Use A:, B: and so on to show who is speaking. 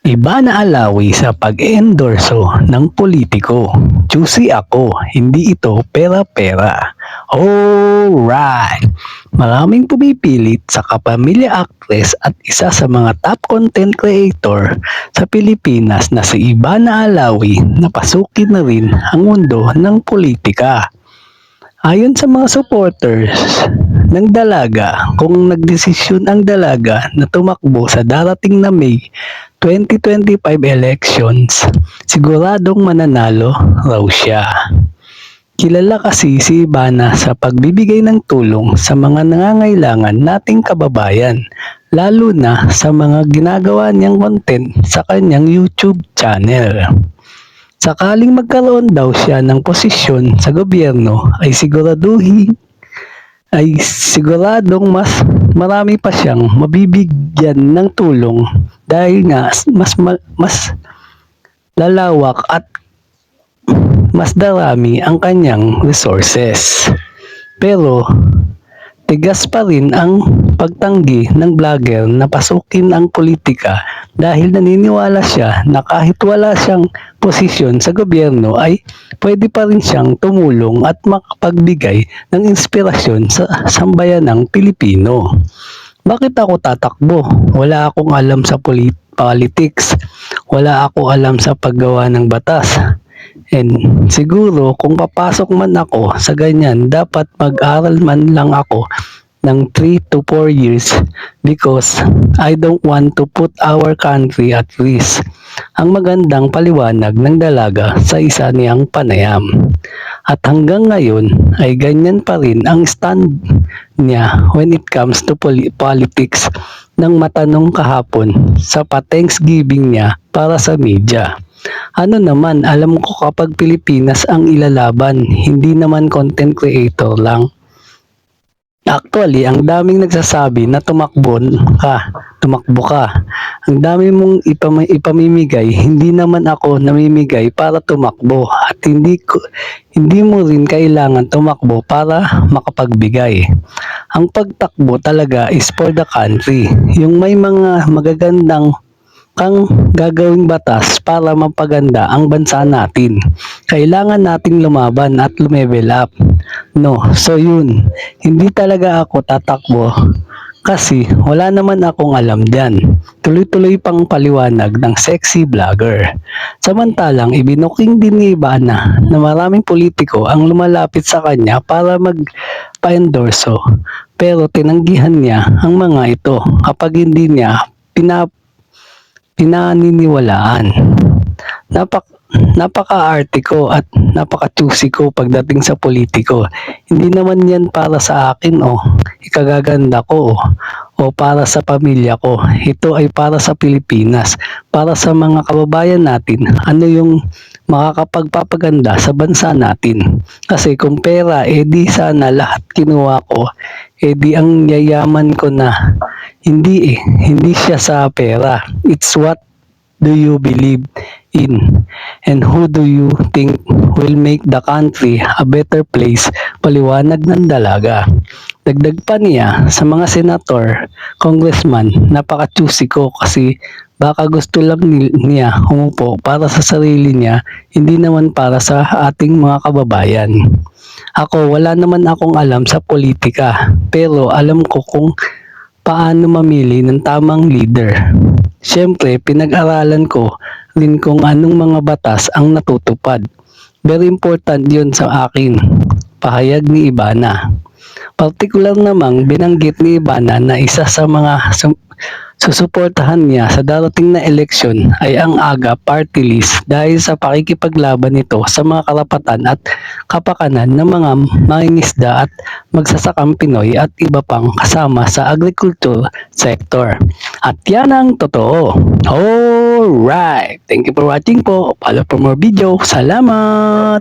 A: Iba na alawi sa pag-endorso ng politiko. Choosy ako, hindi ito pera-pera. Alright! Maraming pumipilit sa kapamilya actress at isa sa mga top content creator sa Pilipinas na si Ivana Alawi na pasukin na rin ang mundo ng politika. Ayon sa mga supporters ng dalaga, kung nagdesisyon ang dalaga na tumakbo sa darating na May 2025 elections, siguradong mananalo raw siya. Kilala kasi si Ivana sa pagbibigay ng tulong sa mga nangangailangan nating kababayan, lalo na sa mga ginagawa niyang content sa kanyang YouTube channel. Sakaling magkaroon daw siya ng posisyon sa gobyerno ay siguradong mas marami pa siyang mabibigyan ng tulong dahil nga mas lalawak at mas darami ang kanyang resources. Pero tigas pa rin ang pagtanggi ng vlogger na pasukin ang politika dahil naniniwala siya na kahit wala siyang posisyon sa gobyerno ay pwede pa rin siyang tumulong at makapagbigay ng inspirasyon sa sambayanang Pilipino. Bakit ako tatakbo? Wala akong alam sa politics. Wala ako alam sa paggawa ng batas. And siguro kung papasok man ako sa ganyan, dapat mag-aral man lang ako ng 3 to 4 years because I don't want to put our country at risk. Ang magandang paliwanag ng dalaga sa isa niyang panayam. At hanggang ngayon ay ganyan pa rin ang stand niya when it comes to politics nang matanong kahapon sa pa-Thanksgiving niya para sa media. Ano naman, alam ko kapag Pilipinas ang ilalaban, hindi naman content creator lang. Actually, ang daming nagsasabi na tumakbo ka. Ang dami mong ipamimigay, hindi naman ako namimigay para tumakbo at hindi mo rin kailangan tumakbo para makapagbigay. Ang pagtakbo talaga is for the country. Yung may mga magagandang kang gagawing batas para mapaganda ang bansa natin. Kailangan nating lumaban at lumevel up. No, so yun, hindi talaga ako tatakbo kasi wala naman akong alam dyan. Tuloy-tuloy pang paliwanag ng sexy vlogger. Samantalang ibinuking din ni Ivana na maraming politiko ang lumalapit sa kanya para magpa-endorso. Pero tinanggihan niya ang mga ito kapag hindi niya pinaniniwalaan. Napaka-arte ko at napaka-choosy ko pagdating sa politiko. Hindi naman yan para sa akin o ikagaganda ko o para sa pamilya ko. Ito ay para sa Pilipinas, para sa mga kababayan natin. Ano yung makakapagpapaganda sa bansa natin. Kasi kung pera, di sana lahat kinuha ko, di ang yayaman ko na. Hindi siya sa pera. It's what do you believe in and who do you think will make the country a better place, paliwanag ng dalaga. Dagdag pa niya sa mga senator, congressman, napaka-choosy ko kasi baka gusto lang niya umupo para sa sarili niya, hindi naman para sa ating mga kababayan. Ako, wala naman akong alam sa politika, pero alam ko kung paano mamili ng tamang leader. Siyempre, pinag-aralan ko rin kung anong mga batas ang natutupad. Very important yun sa akin, pahayag ni Ivana. Partikular namang binanggit ni Ivana na isa sa mga susuportahan niya sa darating na eleksyon ay ang AGA party list dahil sa pakikipaglaban nito sa mga karapatan at kapakanan ng mga mangingisda at magsasakang Pinoy at iba pang kasama sa agriculture sector. At yan ang totoo. Alright! Thank you for watching po. Follow for more video. Salamat!